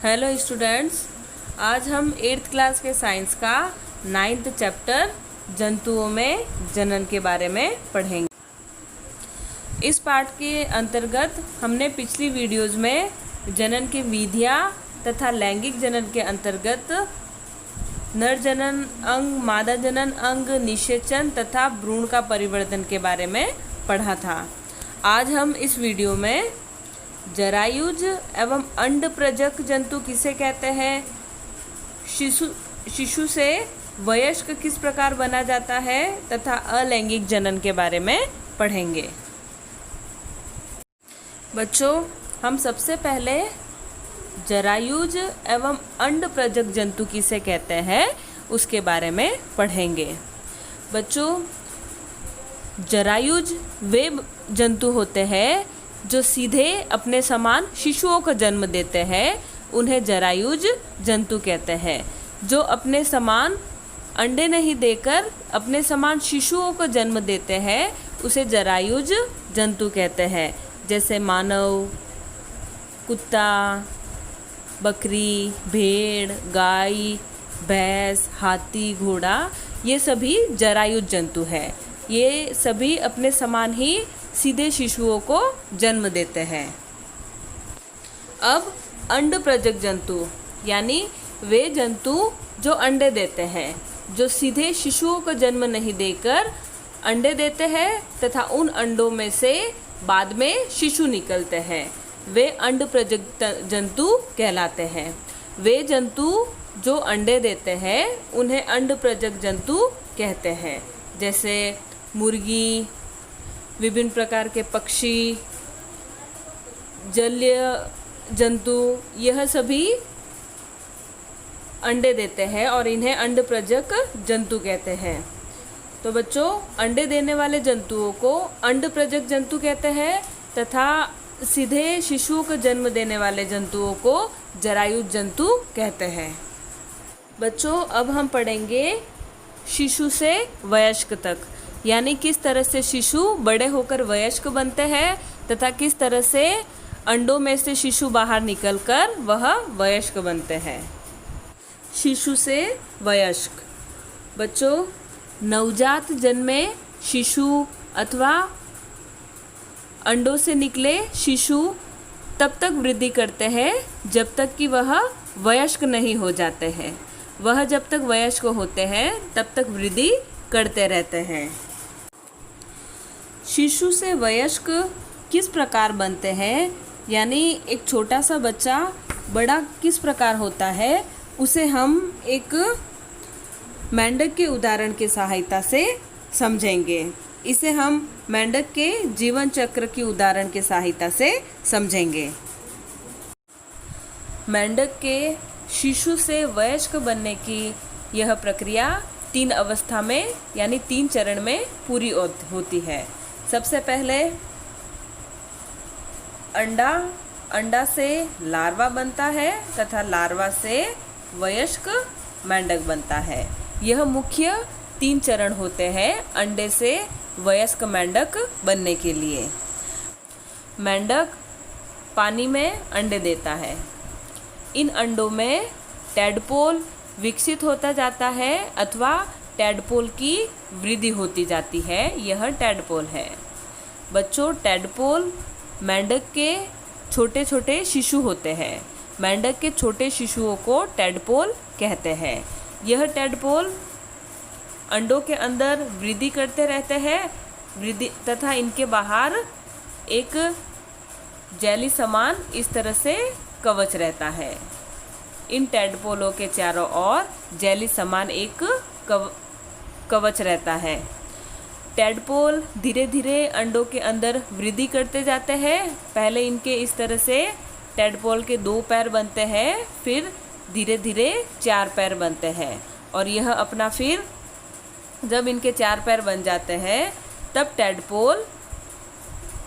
Hello students, आज हम 8th class के साइंस का 9th चैप्टर जंतुओं में जनन के बारे में पढ़ेंगे। इस पाठ के अंतर्गत हमने पिछली वीडियोज़ में जनन की विधियाँ तथा लैंगिक जनन के अंतर्गत नर जनन अंग, मादा जनन अंग, निषेचन तथा भ्रूण का परिवर्तन के बारे में पढ़ा था। आज हम इस वीडियो में जरायुज एवं अंड प्रजक जंतु किसे कहते हैं, शिशु से वयस्क किस प्रकार बना जाता है तथा अलैंगिक जनन के बारे में पढ़ेंगे। बच्चों, हम सबसे पहले जरायुज एवं अंड प्रजक जंतु किसे कहते हैं उसके बारे में पढ़ेंगे। बच्चों, जरायुज वे जंतु होते हैं जो सीधे अपने समान शिशुओं को जन्म देते हैं, उन्हें जरायुज जंतु कहते हैं। जो अपने समान अंडे नहीं देकर अपने समान शिशुओं को जन्म देते हैं उसे जरायुज जंतु कहते हैं। जैसे मानव, कुत्ता, बकरी, भेड़, गाय, भैंस, हाथी, घोड़ा, ये सभी जरायुज जंतु हैं। ये सभी अपने समान ही सीधे शिशुओं को जन्म देते हैं। अब अंड प्रजक जंतु यानी वे जंतु जो अंडे देते हैं, जो सीधे शिशुओं को जन्म नहीं देकर अंडे देते हैं तथा उन अंडों में से बाद में शिशु निकलते हैं, वे अंड प्रजक जंतु कहलाते हैं। वे जंतु जो अंडे देते हैं उन्हें अंड प्रजक जंतु कहते हैं। जैसे मुर्गी, विभिन्न प्रकार के पक्षी, जलीय जंतु, यह सभी अंडे देते हैं और इन्हें अंड प्रजक जंतु कहते हैं। तो बच्चों, अंडे देने वाले जंतुओं को अंड प्रजक जंतु कहते हैं तथा सीधे शिशुओं को जन्म देने वाले जंतुओं को जरायुज जंतु कहते हैं। बच्चों, अब हम पढ़ेंगे शिशु से वयस्क तक, यानी किस तरह से शिशु बड़े होकर वयस्क बनते हैं तथा किस तरह से अंडों में से शिशु बाहर निकलकर वह वयस्क बनते हैं। शिशु से वयस्क। बच्चों, नवजात जन्मे शिशु अथवा अंडों से निकले शिशु तब तक वृद्धि करते हैं जब तक कि वह वयस्क नहीं हो जाते हैं। वह जब तक वयस्क होते हैं तब तक वृद्धि करते रहते हैं। शिशु से वयस्क किस प्रकार बनते हैं, यानी एक छोटा सा बच्चा बड़ा किस प्रकार होता है, उसे हम एक मेंढक के उदाहरण की सहायता से समझेंगे। इसे हम मेंढक के जीवन चक्र की उदाहरण की सहायता से समझेंगे। मेंढक के शिशु से वयस्क बनने की यह प्रक्रिया 3 अवस्था में यानी 3 चरण में पूरी होती है। सबसे पहले अंडा से लार्वा बनता है तथा लार्वा से वयस्क मेंढक बनता है। यह मुख्य 3 चरण होते हैं अंडे से वयस्क मेंढक बनने के लिए। मेंढक पानी में अंडे देता है। इन अंडों में टैडपोल विकसित होता जाता है अथवा टैडपोल की वृद्धि होती जाती है, यह टैडपोल है। बच्चों, टैडपोल मेंढक के छोटे छोटे शिशु होते हैं। मेंढक के छोटे शिशुओं को टैडपोल कहते हैं। यह टैडपोल अंडों के अंदर वृद्धि करते रहते हैं तथा इनके बाहर एक जेली समान इस तरह से कवच रहता है। इन टैडपोलों के चारों ओर जेली समान एक कवच रहता है। टैडपोल धीरे धीरे अंडों के अंदर वृद्धि करते जाते हैं। पहले इनके इस तरह से टैडपोल के 2 पैर बनते हैं, फिर धीरे धीरे 4 पैर बनते हैं और यह अपना फिर जब इनके 4 पैर बन जाते हैं तब टैडपोल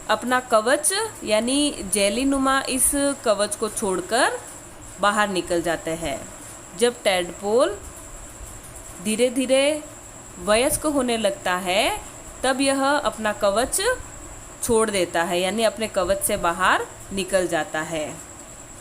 अपना कवच यानी जेली नुमा इस कवच को छोड़कर बाहर निकल जाते हैं। जब टैडपोल धीरे धीरे वयस्क होने लगता है तब यह अपना कवच छोड़ देता है, यानी अपने कवच से बाहर निकल जाता है।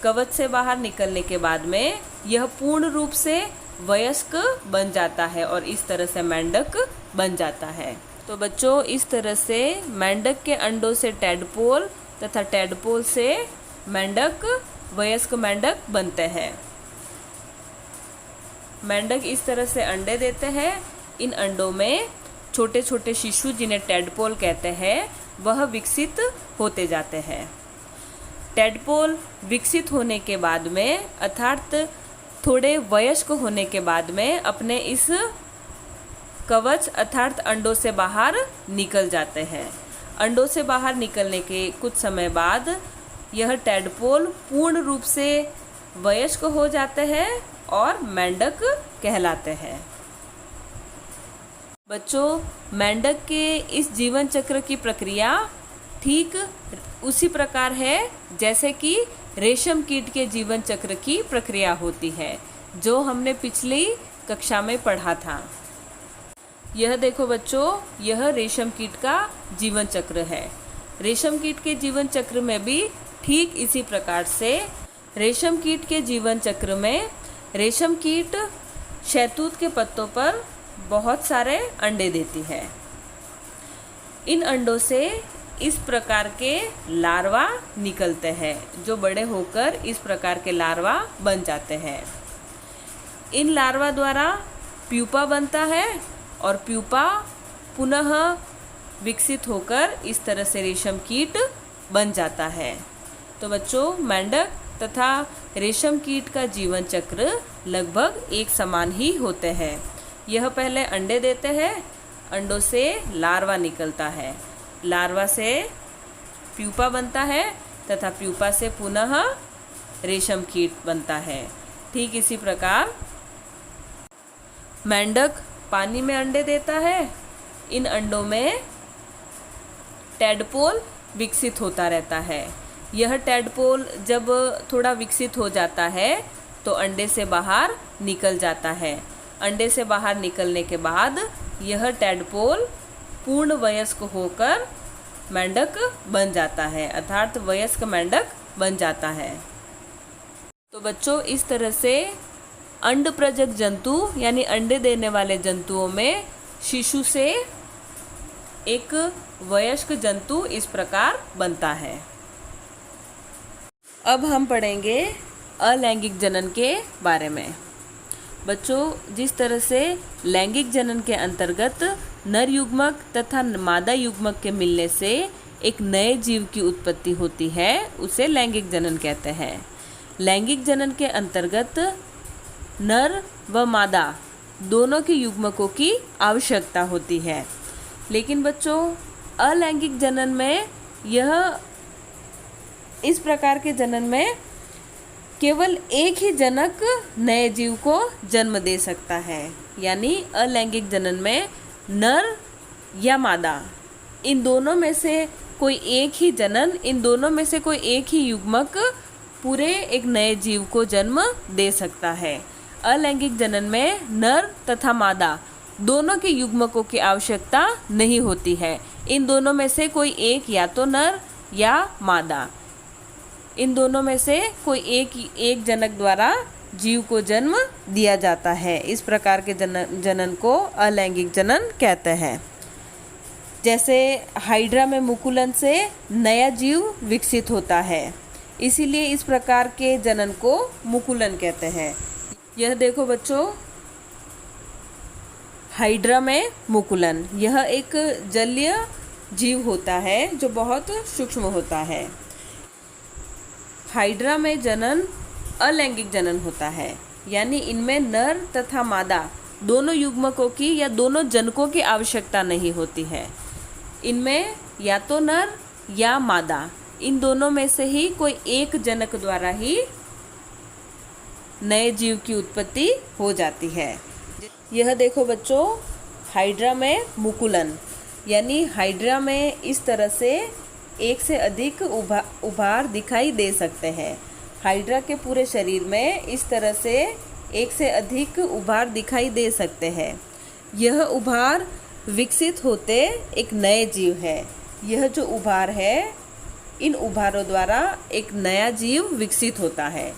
कवच से बाहर निकलने के बाद में यह पूर्ण रूप से वयस्क बन जाता है और इस तरह से मेंढक बन जाता है। तो बच्चों, इस तरह से मेंढक के अंडों से टैडपोल तथा टैडपोल से मेंढक, वयस्क मेंढक बनते हैं। मेंढक इस तरह से अंडे देते हैं। इन अंडों में छोटे छोटे शिशु, जिन्हें टैडपोल कहते हैं, वह विकसित होते जाते हैं। टैडपोल विकसित होने के बाद में, अर्थात थोड़े वयस्क होने के बाद में, अपने इस कवच अर्थात अंडों से बाहर निकल जाते हैं। अंडों से बाहर निकलने के कुछ समय बाद यह टैडपोल पूर्ण रूप से वयस्क हो जाते हैं और मेंढक कहलाते हैं। बच्चों, मेंढक के इस जीवन चक्र की प्रक्रिया ठीक उसी प्रकार है जैसे कि रेशम कीट के जीवन चक्र की प्रक्रिया होती है, जो हमने पिछली कक्षा में पढ़ा था। यह देखो बच्चों, यह रेशम कीट का जीवन चक्र है। रेशम कीट के जीवन चक्र में भी ठीक इसी प्रकार से, रेशम कीट के जीवन चक्र में रेशम कीट शहतूत के पत्तों पर बहुत सारे अंडे देती है। इन अंडों से इस प्रकार के लार्वा निकलते हैं, जो बड़े होकर इस प्रकार के लार्वा बन जाते हैं। इन लार्वा द्वारा प्यूपा बनता है और प्यूपा पुनः विकसित होकर इस तरह से रेशम कीट बन जाता है। तो बच्चों, मेंढक तथा रेशम कीट का जीवन चक्र लगभग एक समान ही होते हैं। यह पहले अंडे देते हैं, अंडों से लार्वा निकलता है, लार्वा से प्यूपा बनता है तथा प्यूपा से पुनः रेशम कीट बनता है। ठीक इसी प्रकार मेंढक पानी में अंडे देता है। इन अंडों में टैडपोल विकसित होता रहता है। यह टैडपोल जब थोड़ा विकसित हो जाता है तो अंडे से बाहर निकल जाता है। अंडे से बाहर निकलने के बाद यह टैडपोल पूर्ण वयस्क होकर मेंढक बन जाता है, अर्थात वयस्क मेंढक बन जाता है। तो बच्चों, इस तरह से अंड प्रजक जंतु यानी अंडे देने वाले जंतुओं में शिशु से एक वयस्क जंतु इस प्रकार बनता है। अब हम पढ़ेंगे अलैंगिक जनन के बारे में। बच्चों, जिस तरह से लैंगिक जनन के अंतर्गत नर युग्मक तथा मादा युग्मक के मिलने से एक नए जीव की उत्पत्ति होती है, उसे लैंगिक जनन कहते हैं। लैंगिक जनन के अंतर्गत नर व मादा दोनों के युग्मकों की आवश्यकता होती है। लेकिन बच्चों, अलैंगिक जनन में इस प्रकार के जनन में केवल एक ही जनक नए जीव को जन्म दे सकता है। यानी अलैंगिक जनन में नर या मादा, इन दोनों में से कोई एक ही जनन, इन दोनों में से कोई एक ही युग्मक पूरे एक नए जीव को जन्म दे सकता है। अलैंगिक जनन में नर तथा मादा दोनों के युग्मकों की आवश्यकता नहीं होती है। इन दोनों में से कोई एक, या तो नर या मादा, इन दोनों में से कोई एक जनक द्वारा जीव को जन्म दिया जाता है। इस प्रकार के जनन को अलैंगिक जनन कहते हैं। जैसे हाइड्रा में मुकुलन से नया जीव विकसित होता है, इसीलिए इस प्रकार के जनन को मुकुलन कहते हैं। यह देखो बच्चों, हाइड्रा में मुकुलन, यह एक जलीय जीव होता है जो बहुत सूक्ष्म होता है। हाइड्रा में जनन अलैंगिक जनन होता है, यानी इनमें नर तथा मादा दोनों युग्मकों की या दोनों जनकों की आवश्यकता नहीं होती है। इनमें या तो नर या मादा, इन दोनों में से ही कोई एक जनक द्वारा ही नए जीव की उत्पत्ति हो जाती है। यह देखो बच्चों, हाइड्रा में मुकुलन, यानी हाइड्रा में इस तरह से एक से अधिक उभार दिखाई दे सकते हैं। हाइड्रा के पूरे शरीर में इस तरह से एक से अधिक उभार दिखाई दे सकते हैं। यह उभार विकसित होते एक नए जीव है। यह जो उभार है, इन उभारों द्वारा एक नया जीव विकसित होता है।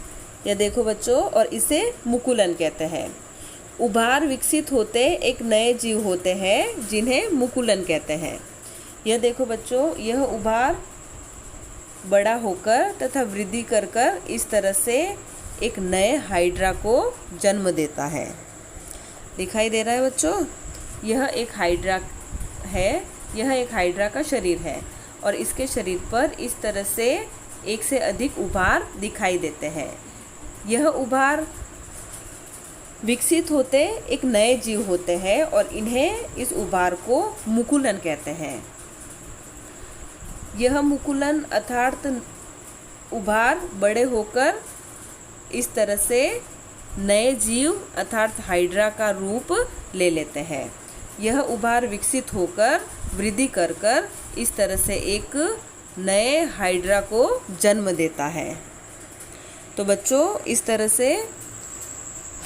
यह देखो बच्चों, और इसे मुकुलन कहते हैं। उभार विकसित होते एक नए जीव होते हैं जिन्हें मुकुलन कहते हैं। यह देखो बच्चों, यह उभार बड़ा होकर तथा वृद्धि कर कर इस तरह से एक नए हाइड्रा को जन्म देता है। दिखाई दे रहा है बच्चों, यह एक हाइड्रा है, यह एक हाइड्रा का शरीर है और इसके शरीर पर इस तरह से एक से अधिक उभार दिखाई देते हैं। यह उभार विकसित होते एक नए जीव होते हैं और इन्हें, इस उभार को मुकुलन कहते हैं। यह मुकुलन अर्थात उभार बड़े होकर इस तरह से नए जीव अर्थात हाइड्रा का रूप ले लेते हैं। यह उभार विकसित होकर वृद्धि कर कर इस तरह से एक नए हाइड्रा को जन्म देता है। तो बच्चों, इस तरह से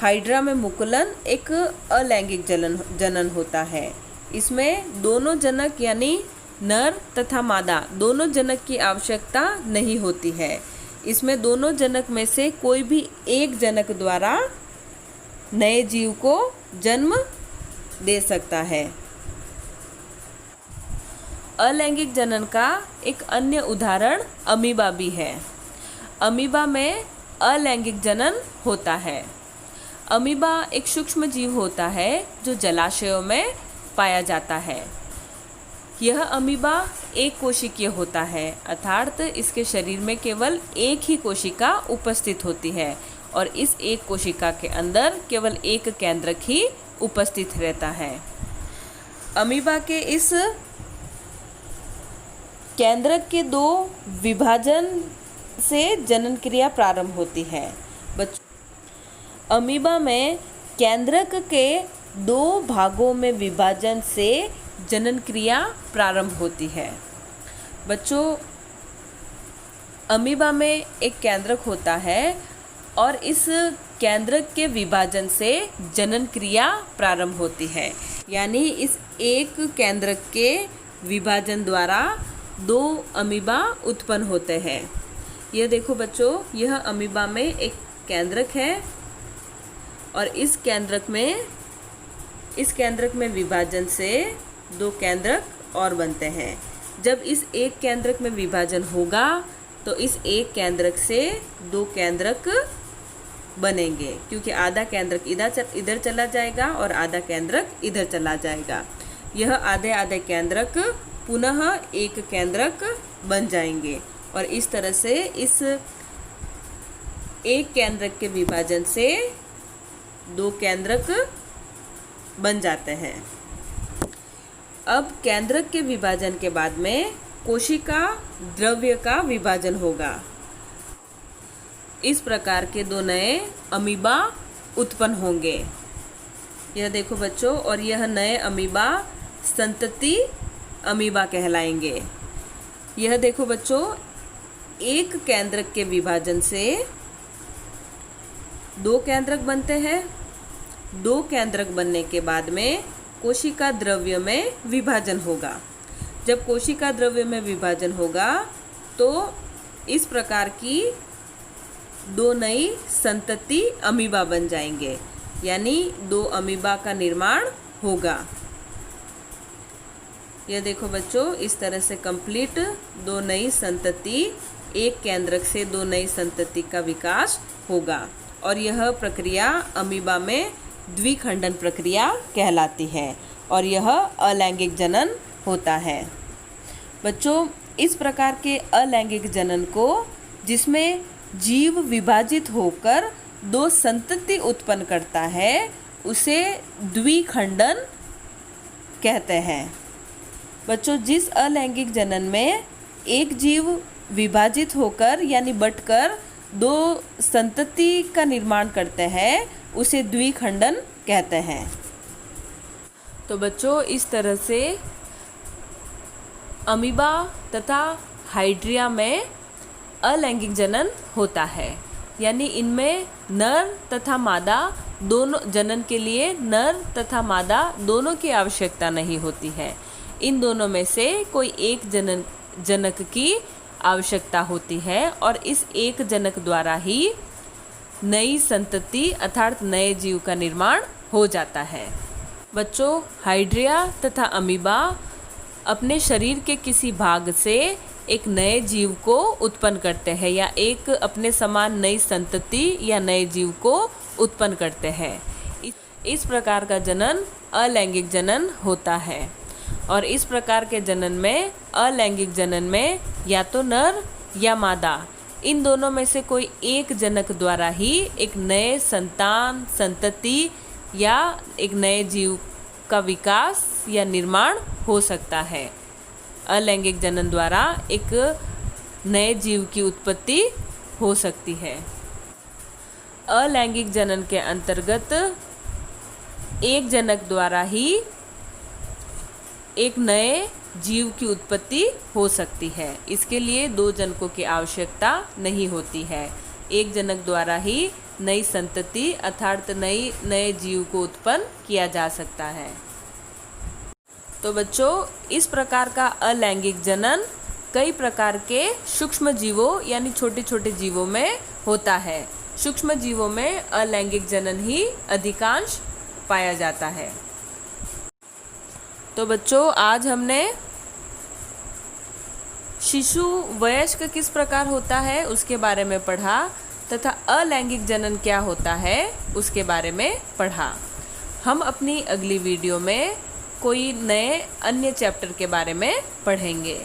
हाइड्रा में मुकुलन एक अलैंगिक जनन होता है। इसमें दोनों जनक यानी नर तथा मादा दोनों जनक की आवश्यकता नहीं होती है। इसमें दोनों जनक में से कोई भी एक जनक द्वारा नए जीव को जन्म दे सकता है। अलैंगिक जनन का एक अन्य उदाहरण अमीबा भी है। अमीबा में अलैंगिक जनन होता है। अमीबा एक सूक्ष्म जीव होता है जो जलाशयों में पाया जाता है। यह अमीबा एक कोशिकीय होता है अर्थात इसके शरीर में केवल एक ही कोशिका उपस्थित होती है और इस एक कोशिका के अंदर केवल एक केंद्रक ही उपस्थित रहता है। अमीबा के इस केंद्रक के दो विभाजन से जनन क्रिया प्रारंभ होती है। अमीबा में केंद्रक के दो भागों में विभाजन से जनन क्रिया प्रारंभ होती है। बच्चों, अमीबा में एक केंद्रक होता है और इस केंद्रक के विभाजन से जनन क्रिया प्रारंभ होती है। यानी इस एक केंद्रक के विभाजन द्वारा दो अमीबा उत्पन्न होते हैं। यह देखो बच्चों, यह अमीबा में एक केंद्रक है और इस केंद्रक में विभाजन से दो केंद्रक और बनते हैं। जब इस एक केंद्रक में विभाजन होगा तो इस एक केंद्रक से दो केंद्रक बनेंगे, क्योंकि आधा केंद्रक इधर चला जाएगा और आधा केंद्रक इधर चला जाएगा। यह आधे आधे केंद्रक पुनः एक केंद्रक बन जाएंगे और इस तरह से इस एक केंद्रक के विभाजन से दो केंद्रक बन जाते हैं। अब केंद्रक के विभाजन के बाद में कोशिका द्रव्य का विभाजन होगा। इस प्रकार के दो नए अमीबा उत्पन्न होंगे। यह देखो बच्चों, और यह नए अमीबा संतति अमीबा कहलाएंगे। यह देखो बच्चों, एक केंद्रक के विभाजन से दो केंद्रक बनते हैं। दो केंद्रक बनने के बाद में कोशिका द्रव्य में विभाजन होगा। जब कोशिका द्रव्य में विभाजन होगा तो इस प्रकार की दो नई संतति अमीबा बन जाएंगे, यानी दो अमीबा का निर्माण होगा। यह देखो बच्चों, इस तरह से कंप्लीट दो नई संतति, एक केंद्रक से दो नई संतति का विकास होगा और यह प्रक्रिया अमीबा में द्विखंडन प्रक्रिया कहलाती है और यह अलैंगिक जनन होता है। बच्चों, इस प्रकार के अलैंगिक जनन को, जिसमें जीव विभाजित होकर दो संतति उत्पन्न करता है, उसे द्विखंडन कहते हैं। बच्चों, जिस अलैंगिक जनन में एक जीव विभाजित होकर यानी बंटकर दो संतति का निर्माण करते हैं, उसे द्विखंडन कहते हैं। तो बच्चों, इस तरह से अमीबा तथा हाइड्रिया में अलैंगिक जनन होता है, यानी इनमें नर तथा मादा दोनों, जनन के लिए नर तथा मादा दोनों की आवश्यकता नहीं होती है। इन दोनों में से कोई एक जनक की आवश्यकता होती है और इस एक जनक द्वारा ही नई संतति अर्थात नए जीव का निर्माण हो जाता है। बच्चों, हाइड्रिया तथा अमीबा अपने शरीर के किसी भाग से एक नए जीव को उत्पन्न करते हैं या एक अपने समान नई संतति या नए जीव को उत्पन्न करते हैं। इस प्रकार का जनन अलैंगिक जनन होता है और इस प्रकार के जनन में अलैंगिक जनन में या तो नर या मादा इन दोनों में से कोई एक जनक द्वारा ही एक नए संतान संतति या एक नए जीव का विकास या निर्माण हो सकता है। अलैंगिक जनन द्वारा एक नए जीव की उत्पत्ति हो सकती है। अलैंगिक जनन के अंतर्गत एक जनक द्वारा ही एक नए जीव की उत्पत्ति हो सकती है। इसके लिए दो जनकों की आवश्यकता नहीं होती है। एक जनक द्वारा ही नई संतति अर्थात नए जीव को उत्पन्न किया जा सकता है। तो बच्चों, इस प्रकार का अलैंगिक जनन कई प्रकार के सूक्ष्म जीवों यानी छोटे छोटे जीवों में होता है। सूक्ष्म जीवों में अलैंगिक जनन ही अधिकांश पाया जाता है। तो बच्चों, आज हमने शिशु वयस्क किस प्रकार होता है उसके बारे में पढ़ा तथा अलैंगिक जनन क्या होता है उसके बारे में पढ़ा। हम अपनी अगली वीडियो में कोई नए अन्य चैप्टर के बारे में पढ़ेंगे।